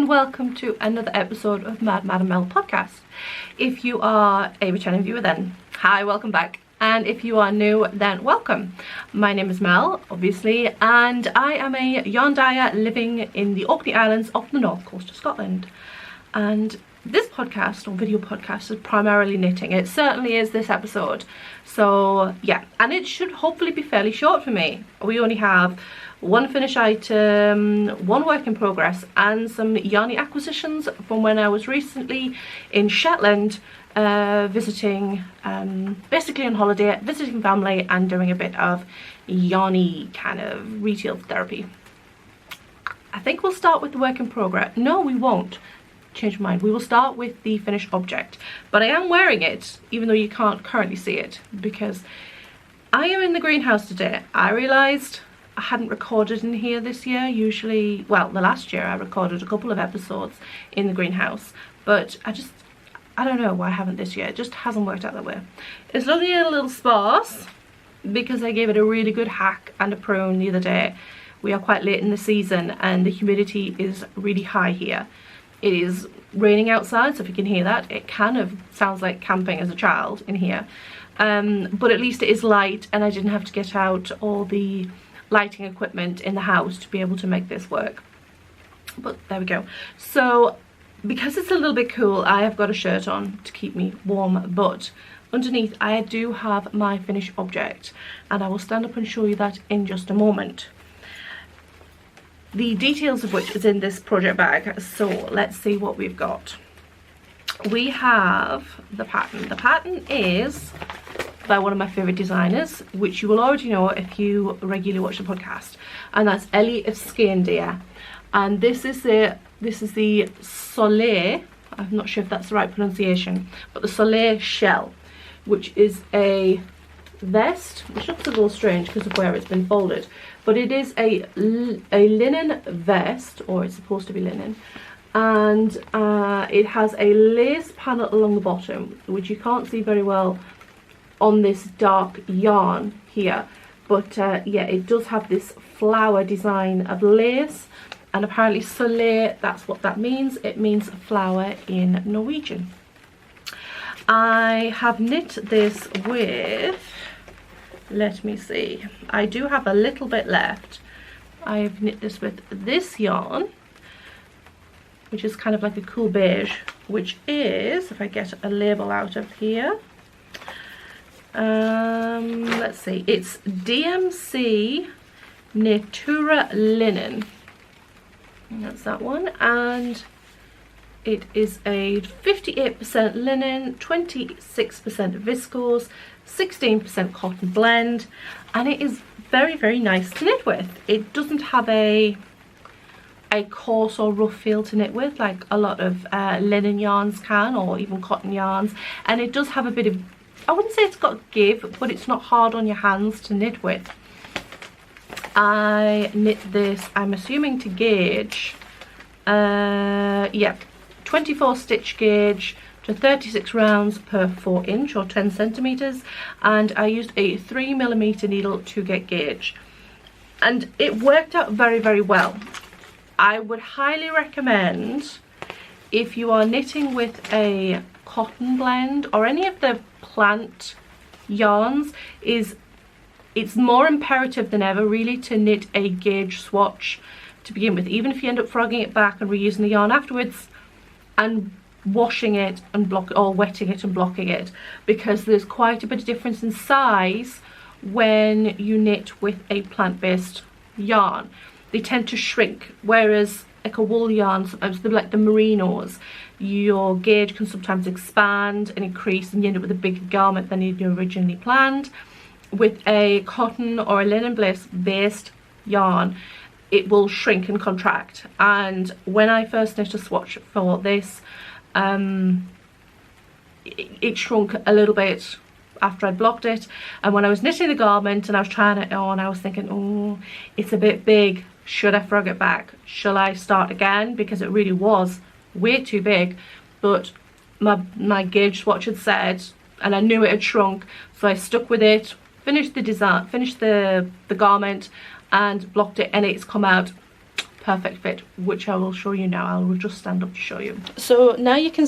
and welcome to another episode of Mad Madam Mel podcast. If you are a returning viewer, then hi, welcome back. And if you are new, then welcome. My name is Mel, obviously, and I am a yarn dyer living in the Orkney Islands off the north coast of Scotland. And this podcast, or video podcast, is primarily knitting. It certainly is this episode. So yeah, and it should hopefully be fairly short for me. We only have one finished item, one work in progress, and some yarny acquisitions from when I was recently in Shetland visiting, basically on holiday, visiting family and doing a bit of yarny kind of retail therapy. I think we'll start with the work in progress. No, we won't. Change my mind. We will start with the finished object, but I am wearing it even though you can't currently see it because I am in the greenhouse today. I realized I hadn't recorded in here this year. Usually, well, the last year I recorded a couple of episodes in the greenhouse, but I don't know why I haven't this year. It just hasn't worked out that way. It's looking a little sparse because I gave it a really good hack and a prune the other day. We are quite late in the season and the humidity is really high here. It is raining outside, so if you can hear that, it kind of sounds like camping as a child in here. But at least it is light and I didn't have to get out all the lighting equipment in the house to be able to make this work. But there we go. So because it's a little bit cool, I have got a shirt on to keep me warm, but underneath I do have my finished object and I will stand up and show you that in just a moment. The details of which is in this project bag. So let's see what we've got. We have the pattern. The pattern is by one of my favourite designers, which you will already know if you regularly watch the podcast, and that's Ellie of Scandia. And this is the Soleir. I'm not sure if that's the right pronunciation, but the Soleir shell, which is a vest, which looks a little strange because of where it's been folded, but it is a linen vest, or it's supposed to be linen, and it has a lace panel along the bottom, which you can't see very well on this dark yarn here, but yeah, it does have this flower design of lace, and apparently Soleir, that's what that means. It means flower in Norwegian. I have knit this with, let me see, I do have a little bit left. I've knit this with this yarn, which is kind of like a cool beige, which is, if I get a label out of here, let's see, it's DMC Natura Linen, that's that one, and it is a 58% linen, 26% viscose, 16% cotton blend, and it is very, very nice to knit with. It doesn't have a coarse or rough feel to knit with like a lot of linen yarns can, or even cotton yarns, and it does have a bit of, I wouldn't say it's got give, but it's not hard on your hands to knit with. I knit this, I'm assuming to gauge, yeah, 24 stitch gauge to 36 rounds per 4 inch or 10 centimeters, and I used a 3mm needle to get gauge, and it worked out very, very well. I would highly recommend, if you are knitting with a cotton blend or any of the plant yarns, it's more imperative than ever really to knit a gauge swatch to begin with, even if you end up frogging it back and reusing the yarn afterwards and washing it and wetting it and blocking it, because there's quite a bit of difference in size when you knit with a plant-based yarn. They tend to shrink, whereas like a wool yarn, sometimes like the merinos, your gauge can sometimes expand and increase and you end up with a bigger garment than you originally planned. With a cotton or a linen based yarn, it will shrink and contract, and when I first knit a swatch for this, it shrunk a little bit after I'd blocked it, and when I was knitting the garment and I was trying it on, I was thinking, oh, it's a bit big, should I frog it back, shall I start again, because it really was way too big, but my gauge swatch had said, and I knew it had shrunk, so I stuck with it, finished the design, finished the garment and blocked it, and it's come out perfect fit, which I will show you now. I will just stand up to show you. So now you can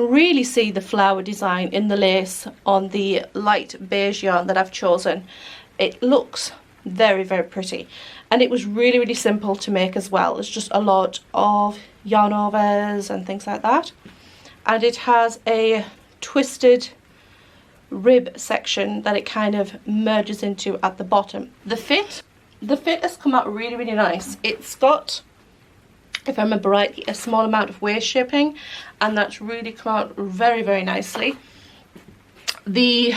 really see the flower design in the lace on the light beige yarn that I've chosen. It looks very, very pretty, and it was really, really simple to make as well. It's just a lot of yarn overs and things like that, and it has a twisted rib section that it kind of merges into at the bottom. The fit has come out really, really nice. It's got, if I remember right, a small amount of waist shaping, and that's really come out very, very nicely. The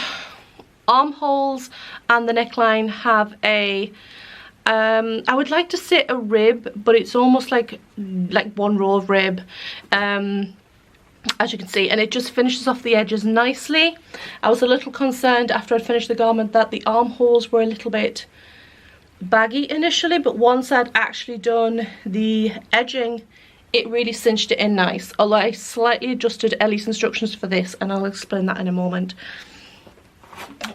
armholes and the neckline have a I would like to say a rib, but it's almost like one row of rib, as you can see, and it just finishes off the edges nicely. I was a little concerned after I'd finished the garment that the armholes were a little bit baggy initially, but once I'd actually done the edging, it really cinched it in nice. Although I slightly adjusted Ellie's instructions for this, and I'll explain that in a moment.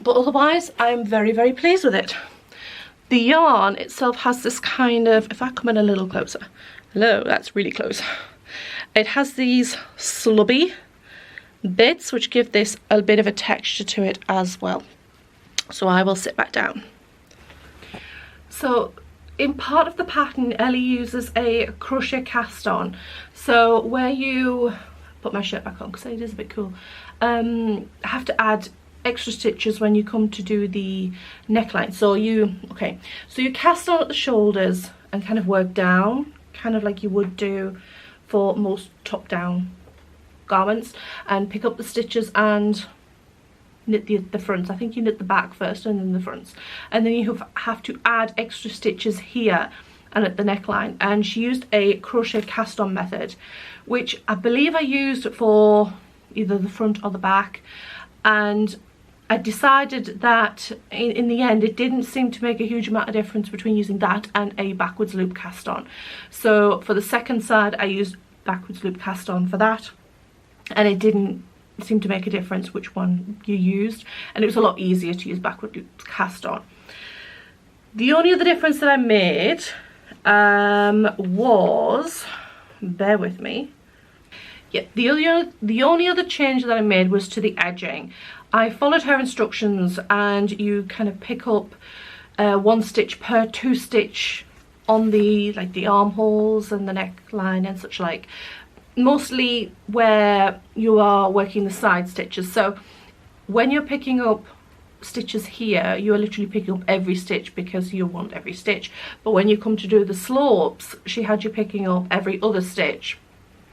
But otherwise, I'm very, very pleased with it. The yarn itself has this kind of, if I come in a little closer, hello, that's really close. It has these slubby bits which give this a bit of a texture to it as well. So I will sit back down. So in part of the pattern, Ellie uses a crochet cast on. So where you put my shirt back on because it is a bit cool, have to add extra stitches when you come to do the neckline. So you cast on at the shoulders and kind of work down, kind of like you would do for most top down garments, and pick up the stitches and knit the fronts. I think you knit the back first and then the fronts, and then you have to add extra stitches here and at the neckline. And she used a crochet cast on method, which I believe I used for either the front or the back, and I decided that in the end it didn't seem to make a huge amount of difference between using that and a backwards loop cast on. So for the second side I used backwards loop cast on for that, and it didn't seem to make a difference which one you used, and it was a lot easier to use backward loop cast on. The only other difference that I made was, bear with me, yeah, the only other change that I made was to the edging. I followed her instructions, and you kind of pick up 1 stitch per 2 stitch on the armholes and the neckline and such like, mostly where you are working the side stitches. So when you're picking up stitches here, you are literally picking up every stitch because you want every stitch, but when you come to do the slopes, she had you picking up every other stitch.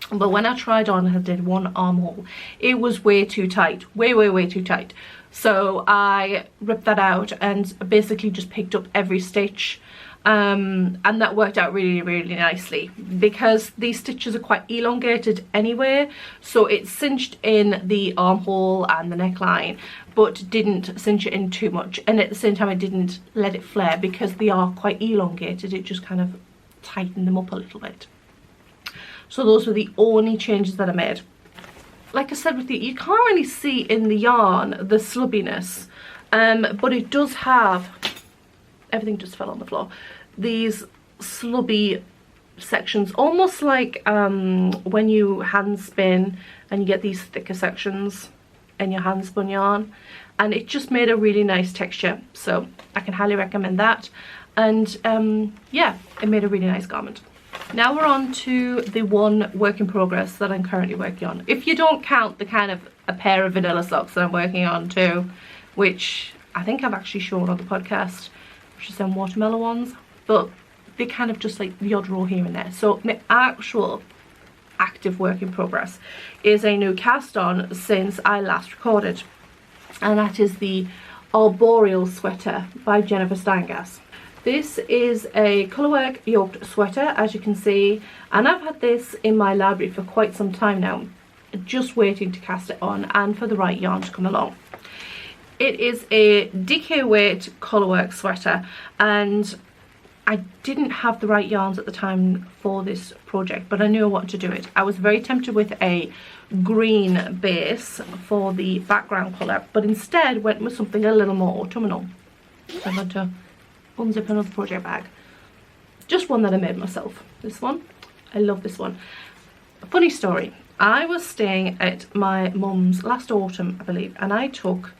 But when I tried on, I did 1 armhole, it was way too tight, way too tight. So I ripped that out and basically just picked up every stitch, and that worked out really, really nicely because these stitches are quite elongated anyway, so it cinched in the armhole and the neckline, but didn't cinch it in too much, and at the same time I didn't let it flare because they are quite elongated. It just kind of tightened them up a little bit. So those were the only changes that I made. Like I said with you can't really see in the yarn the slubbiness, but it does have, everything just fell on the floor, these slubby sections, almost like when you hand spin and you get these thicker sections in your hand spun yarn, and it just made a really nice texture. So I can highly recommend that, and yeah, it made a really nice garment. Now we're on to the one work in progress that I'm currently working on. If you don't count the kind of a pair of vanilla socks that I'm working on too, which I think I've actually shown on the podcast, which is some watermelon ones, but they kind of just like the odd row here and there. So my actual active work in progress is a new cast on since I last recorded, and that is the Arboreal sweater by Jennifer Steingass. This is a colourwork yoked sweater, as you can see, and I've had this in my library for quite some time now, just waiting to cast it on and for the right yarn to come along. It is a DK weight colourwork sweater, and I didn't have the right yarns at the time for this project, but I knew I wanted to do it. I was very tempted with a green base for the background colour, but instead went with something a little more autumnal. So I'm going to unzip another project bag. just one that I made myself. This one, I love this one. A funny story, I was staying at my mum's last autumn, I believe, and I took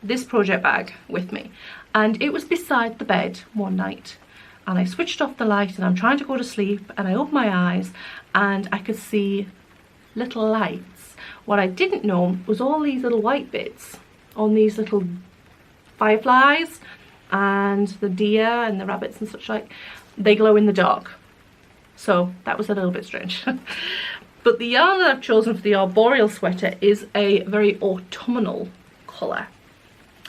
this project bag with me, and it was beside the bed one night, and I switched off the light and I'm trying to go to sleep, and I opened my eyes and I could see little lights. What I didn't know was all these little white bits on these little fireflies and the deer and the rabbits and such like, they glow in the dark. So that was a little bit strange. But the yarn that I've chosen for the Arboreal sweater is a very autumnal colour,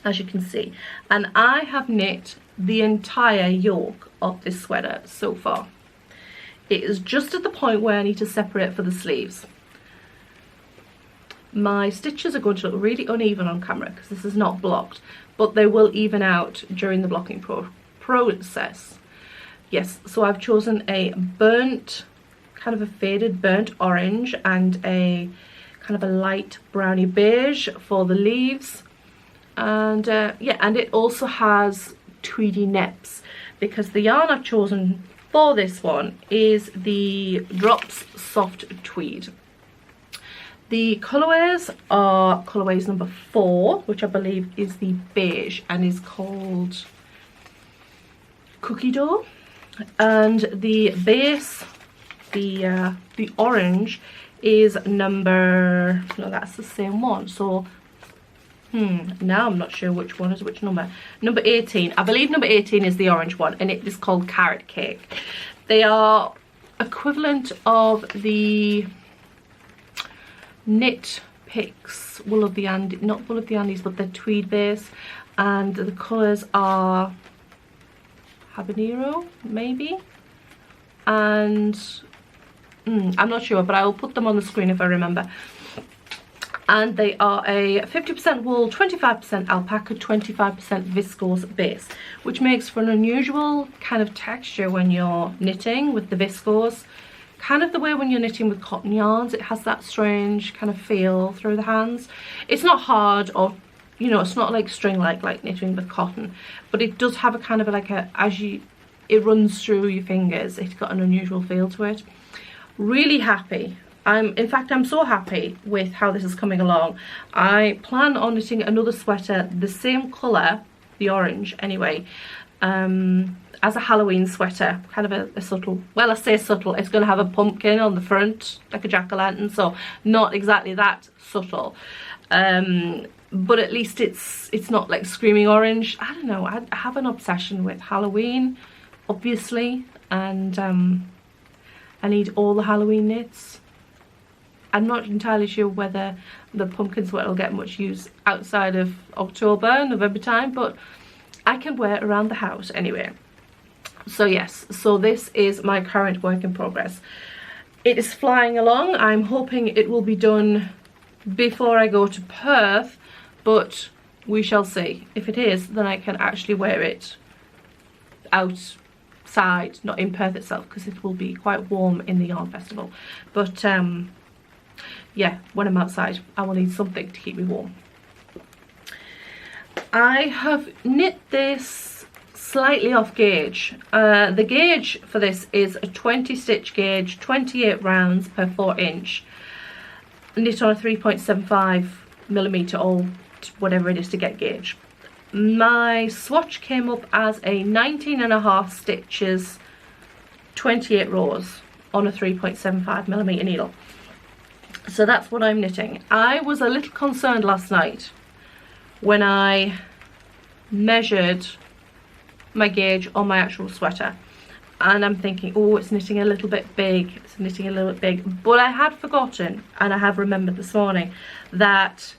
as you can see. And I have knit the entire yoke of this sweater so far. It is just at the point where I need to separate for the sleeves. My stitches are going to look really uneven on camera because this is not blocked, but they will even out during the blocking process. Yes, so I've chosen a burnt, kind of a faded burnt orange, and a kind of a light browny beige for the leaves. And yeah, and it also has tweedy neps, because the yarn I've chosen for this one is the Drops Soft Tweed. The colourways are colourways number 4, which I believe is the beige and is called Cookie Dough. And the base, the orange, is number, no, that's the same one. So now I'm not sure which one is which number. Number 18. I believe number 18 is the orange one, and it is called Carrot Cake. They are equivalent of the Knit Picks Wool of the Andes, not Wool of the Andes, but the tweed base, and the colours are habanero maybe, and I'm not sure, but I will put them on the screen if I remember. And they are a 50% wool, 25% alpaca, 25% viscose base, which makes for an unusual kind of texture when you're knitting with the viscose. Kind of the way when you're knitting with cotton yarns, it has that strange kind of feel through the hands. It's not hard, or you know, it's not like string like knitting with cotton, but it does have a kind of like a, it runs through your fingers, it's got an unusual feel to it. Really happy. In fact, I'm so happy with how this is coming along. I plan on knitting another sweater, the same colour, the orange anyway, as a Halloween sweater, kind of a subtle, well, I say subtle, it's going to have a pumpkin on the front, like a jack-o'-lantern, so not exactly that subtle. But at least it's not like screaming orange. I don't know, I have an obsession with Halloween, obviously, and I need all the Halloween knits. I'm not entirely sure whether the pumpkin sweater will get much use outside of October, November time, but I can wear it around the house anyway. So yes, so this is my current work in progress. It is flying along. I'm hoping it will be done before I go to Perth, but we shall see. If it is, then I can actually wear it outside, not in Perth itself, because it will be quite warm in the yarn festival. But yeah, when I'm outside, I will need something to keep me warm. I have knit this slightly off gauge. The gauge for this is a 20 stitch gauge, 28 rounds per 4 inch, knit on a 3.75mm or whatever it is to get gauge. My swatch came up as a 19.5 stitches, 28 rows on a 3.75mm needle. So that's what I'm knitting. I was a little concerned last night when I measured my gauge on my actual sweater, and I'm thinking, oh, it's knitting a little bit big, it's knitting a little bit big. But I had forgotten, and I have remembered this morning, that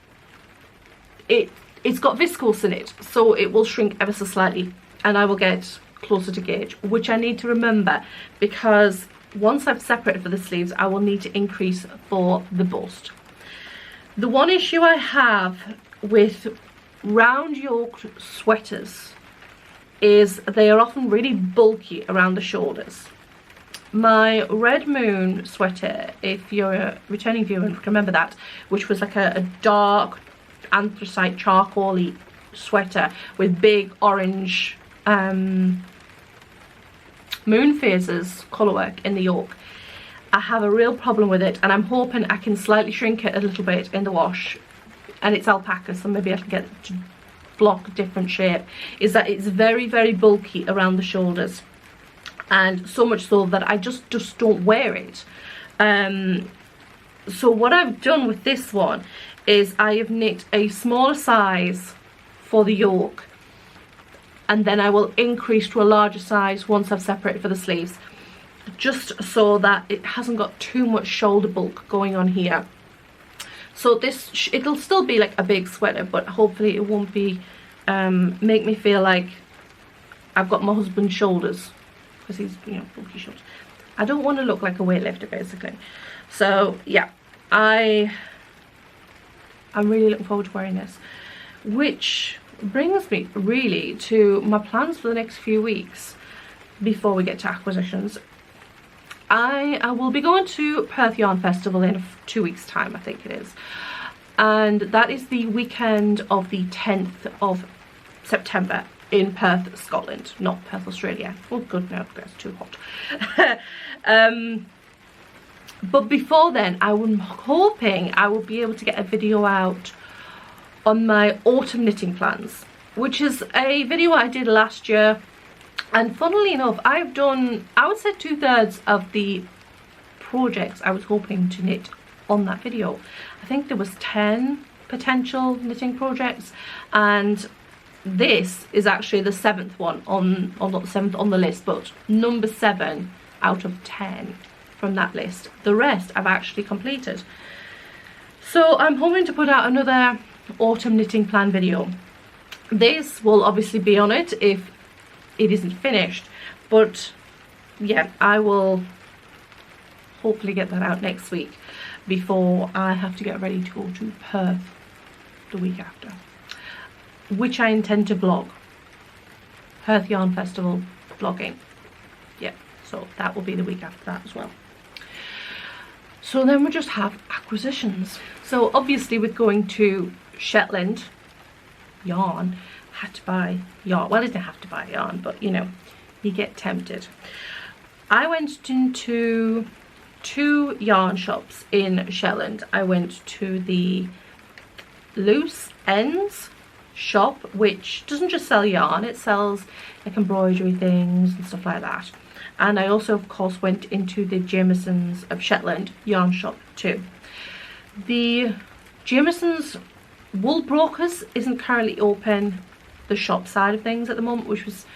it's got viscose in it, so it will shrink ever so slightly and I will get closer to gauge, which I need to remember, because once I've separated for the sleeves, I will need to increase for the bust. The one issue I have with round yoked sweaters is they are often really bulky around the shoulders. My Red Moon sweater, if you're a returning viewer and remember that, which was like a dark anthracite charcoal-y sweater with big orange moon phases colourwork in the yoke. I have a real problem with it, and I'm hoping I can slightly shrink it a little bit in the wash. And it's alpaca, so maybe I can get it to block a different shape. Is that it's very, very bulky around the shoulders, and so much so that I just don't wear it. So what I've done with this one is I have knit a smaller size for the yoke, and then I will increase to a larger size once I've separated for the sleeves, just so that it hasn't got too much shoulder bulk going on here. So this, it'll still be like a big sweater, but hopefully it won't be make me feel like I've got my husband's shoulders, because he's, you know, bulky shoulders. I don't want to look like a weightlifter, basically. So yeah, I'm really looking forward to wearing this, which brings me really to my plans for the next few weeks before we get to acquisitions. I will be going to Perth Yarn Festival in 2 weeks time, I think it is, and that is the weekend of the 10th of September in Perth, Scotland, not Perth, Australia. Oh good, no, that's too hot. But before then, I'm hoping I will be able to get a video out on my autumn knitting plans, which is a video I did last year. And funnily enough, I've done, I would say 2/3 of the projects I was hoping to knit on that video. I think there was 10 potential knitting projects, and this is actually the 7th one on not the 7th on the list, but number 7 out of 10 from that list. The rest I've actually completed. So I'm hoping to put out another autumn knitting plan video. This will obviously be on it if it isn't finished, but yeah, I will hopefully get that out next week before I have to get ready to go to Perth the week after, which I intend to vlog. Perth Yarn Festival vlogging, yeah, so that will be the week after that as well. So then we just have acquisitions. So obviously with going to Shetland yarn, had to buy yarn. Well, I didn't have to buy yarn, but you know, you get tempted. I went into 2 yarn shops in Shetland. I went to the Loose Ends shop, which doesn't just sell yarn, it sells like embroidery things and stuff like that. And I also of course went into the Jamesons of Shetland yarn shop too. The Jamesons Wool Brokers isn't currently open, the shop side of things at the moment, which was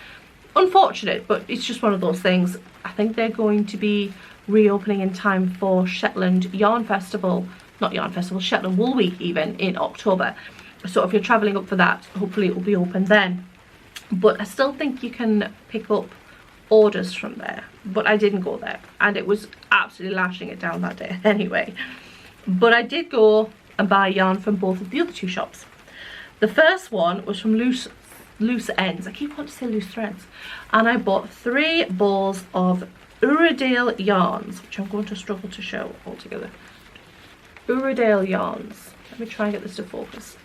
unfortunate, but it's just one of those things. I think they're going to be reopening in time for Shetland Yarn Festival, not Yarn Festival, Shetland Wool Week even, in October. So if you're travelling up for that, hopefully it will be open then. But I still think you can pick up orders from there, but I didn't go there, and it was absolutely lashing it down that day anyway. But I did go and buy yarn from both of the other 2 shops. The first one was from Loose Ends. I keep wanting to say loose threads. And I bought 3 balls of Arboreal yarns, which I'm going to struggle to show altogether. Arboreal yarns. Let me try and get this to focus.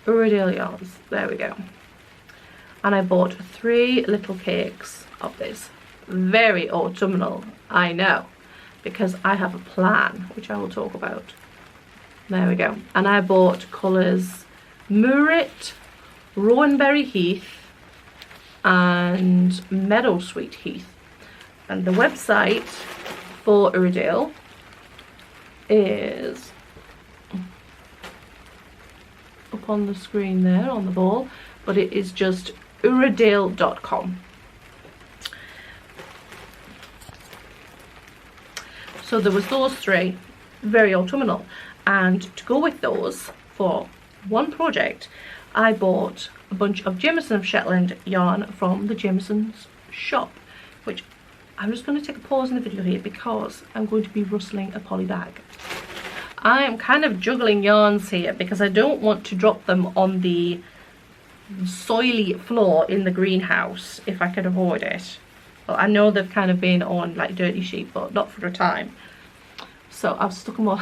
Arboreal yarns. There we go. And I bought 3 little cakes of this. Very autumnal, I know, because I have a plan, which I will talk about. There we go. And I bought colours Murret, Rowanberry Heath and Meadowsweet Heath. And the website for Arboreal is up on the screen there on the ball, but it is just arboreal.com. So there was those 3, very autumnal, and to go with those for one project, I bought a bunch of Jameson of Shetland yarn from the Jamesons shop, which I'm just going to take a pause in the video here because I'm going to be rustling a poly bag. I am kind of juggling yarns here because I don't want to drop them on the soily floor in the greenhouse if I could avoid it. Well, I know they've kind of been on like dirty sheet, but not for a time. So I've stuck them all.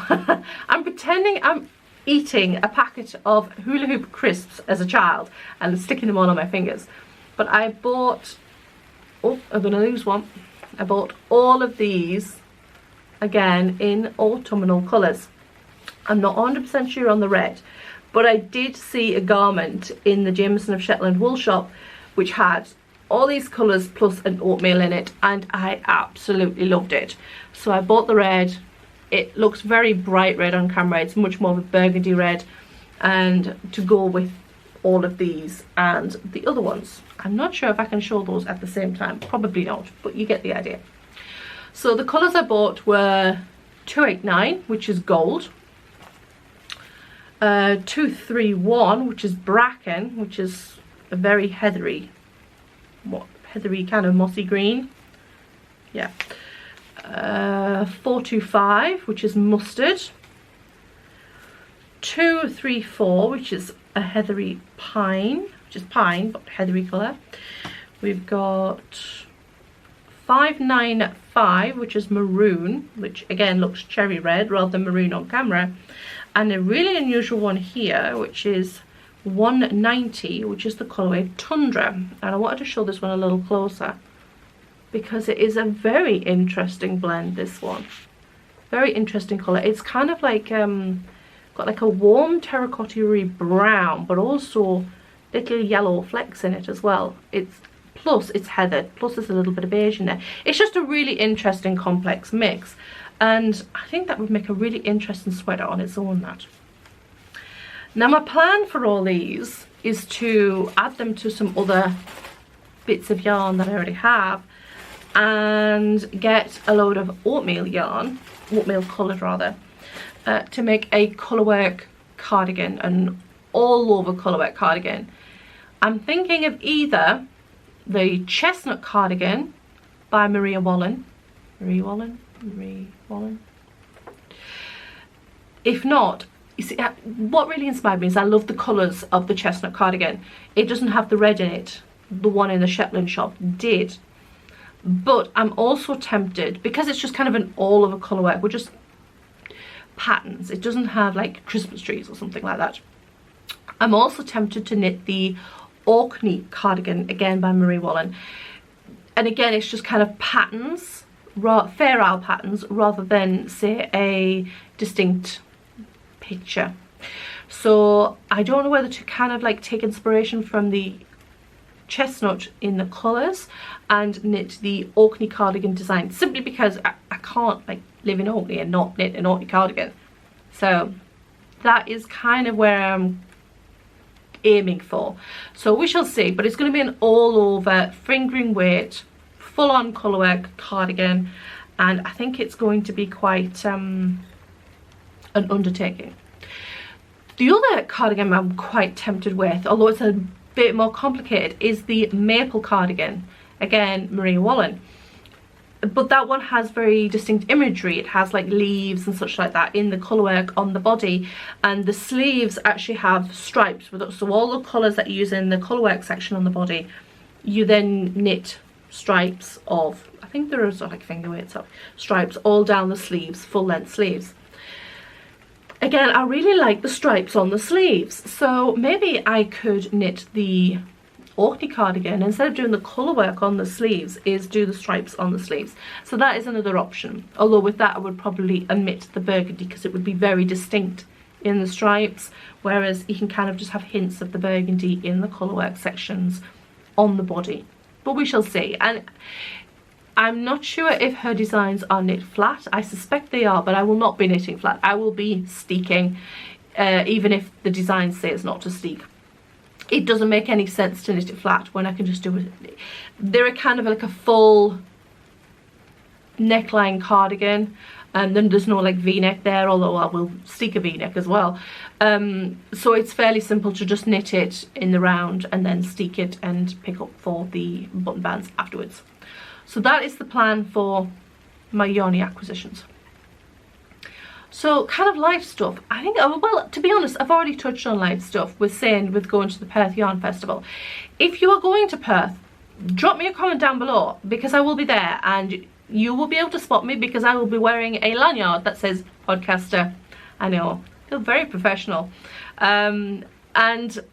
I'm pretending I'm eating a packet of hula hoop crisps as a child and sticking them all on my fingers. But I bought, oh, I'm gonna lose one. I bought all of these again in autumnal colours. I'm not 100% sure on the red, but I did see a garment in the Jameson of Shetland wool shop which had all these colours plus an oatmeal in it, and I absolutely loved it. So I bought the red. It looks very bright red on camera. It's much more of a burgundy red, and to go with all of these and the other ones. I'm not sure if I can show those at the same time. Probably not, but you get the idea. So the colours I bought were 289, which is gold, 231, which is bracken, which is a very heathery kind of mossy green. Yeah. 425, which is mustard. 234, which is a heathery pine, which is pine but heathery colour. We've got 595, which is maroon, which again looks cherry red rather than maroon on camera, and a really unusual one here, which is 190, which is the colourway Tundra. And I wanted to show this one a little closer because it is a very interesting blend, this one. Very interesting colour. It's kind of like got like a warm terracotta-y brown, but also little yellow flecks in it as well. Plus it's heathered, plus there's a little bit of beige in there. It's just a really interesting complex mix, and I think that would make a really interesting sweater on its own, that. Now my plan for all these is to add them to some other bits of yarn that I already have, and get a load of oatmeal yarn, oatmeal coloured rather, to make a colourwork cardigan, an all over colourwork cardigan. I'm thinking of either the chestnut cardigan by Maria Wallen. If not, you see, what really inspired me is I love the colours of the chestnut cardigan. It doesn't have the red in it. The one in the Shetland shop did. But I'm also tempted, because it's just kind of an all over colourwork, we're just patterns. It doesn't have like Christmas trees or something like that. I'm also tempted to knit the Orkney cardigan, again by Marie Wallen. And again, it's just kind of patterns, fair isle patterns, rather than, say, a distinct picture. So I don't know whether to kind of like take inspiration from the chestnut in the colours and knit the Orkney cardigan design, simply because I can't like live in Orkney and not knit an Orkney cardigan. So that is kind of where I'm aiming for. So we shall see, but it's going to be an all over fingering weight, full on colourwork cardigan, and I think it's going to be quite an undertaking. The other cardigan I'm quite tempted with, although it's a bit more complicated, is the maple cardigan, again Maria Wallen. But that one has very distinct imagery. It has like leaves and such like that in the colourwork on the body, and the sleeves actually have stripes with it. So all the colours that you use in the colourwork section on the body, you then knit stripes of, I think there are sort of like finger weights up, stripes all down the sleeves, full length sleeves. Again, I really like the stripes on the sleeves, so maybe I could knit the Orkney cardigan, instead of doing the colourwork on the sleeves, is do the stripes on the sleeves. So that is another option, although with that I would probably omit the burgundy because it would be very distinct in the stripes, whereas you can kind of just have hints of the burgundy in the colourwork sections on the body. But we shall see. And I'm not sure if her designs are knit flat. I suspect they are, but I will not be knitting flat. I will be steeking, even if the design says not to steek. It doesn't make any sense to knit it flat when I can just do it. They're kind of like a full neckline cardigan, and then there's no like v-neck there, although I will steek a v-neck as well. So it's fairly simple to just knit it in the round and then steek it and pick up for the button bands afterwards. So that is the plan for my yarny acquisitions. So kind of light stuff, I think, well, to be honest, I've already touched on light stuff with going to the Perth Yarn Festival. If you are going to Perth, drop me a comment down below, because I will be there and you will be able to spot me because I will be wearing a lanyard that says podcaster. I know, feel very professional. And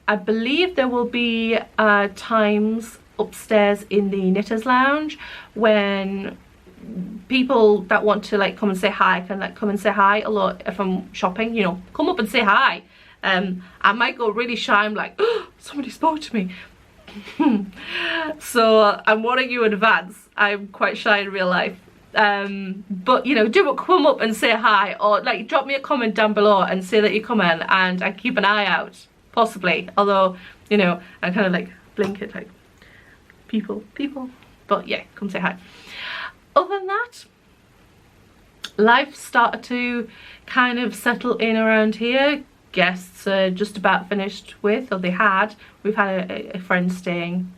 I believe there will be times upstairs in the knitters lounge when people that want to like come and say hi can like come and say hi a lot. If I'm shopping, you know, come up and say hi. I might go really shy. I'm like, oh, somebody spoke to me. So I'm warning you in advance. I'm quite shy in real life. But you know, do come up and say hi, or like drop me a comment down below and say that you're coming, and I keep an eye out, possibly. Although, you know, I kind of like blink it like people. But yeah, come say hi. Other than that, life started to kind of settle in around here. Guests are just about finished with, or they had. We've had a friend staying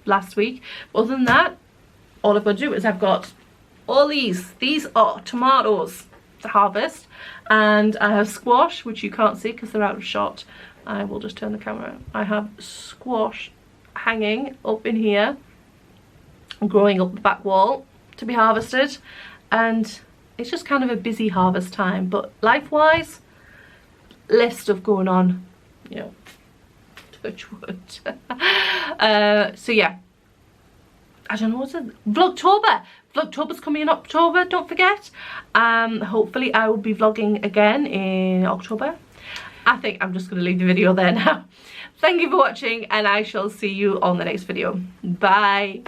last week. But other than that, all I've got to do is I've got all these are tomatoes to harvest, and I have squash, which you can't see because they're out of shot. I will just turn the camera. I have squash hanging up in here, growing up the back wall to be harvested, and it's just kind of a busy harvest time. But life wise, less stuff going on, you know, touch wood. So yeah, I don't know what's it, Vlogtober's coming in October, don't forget. Hopefully I will be vlogging again in October. I think I'm just going to leave the video there now. Thank you for watching, and I shall see you on the next video. Bye.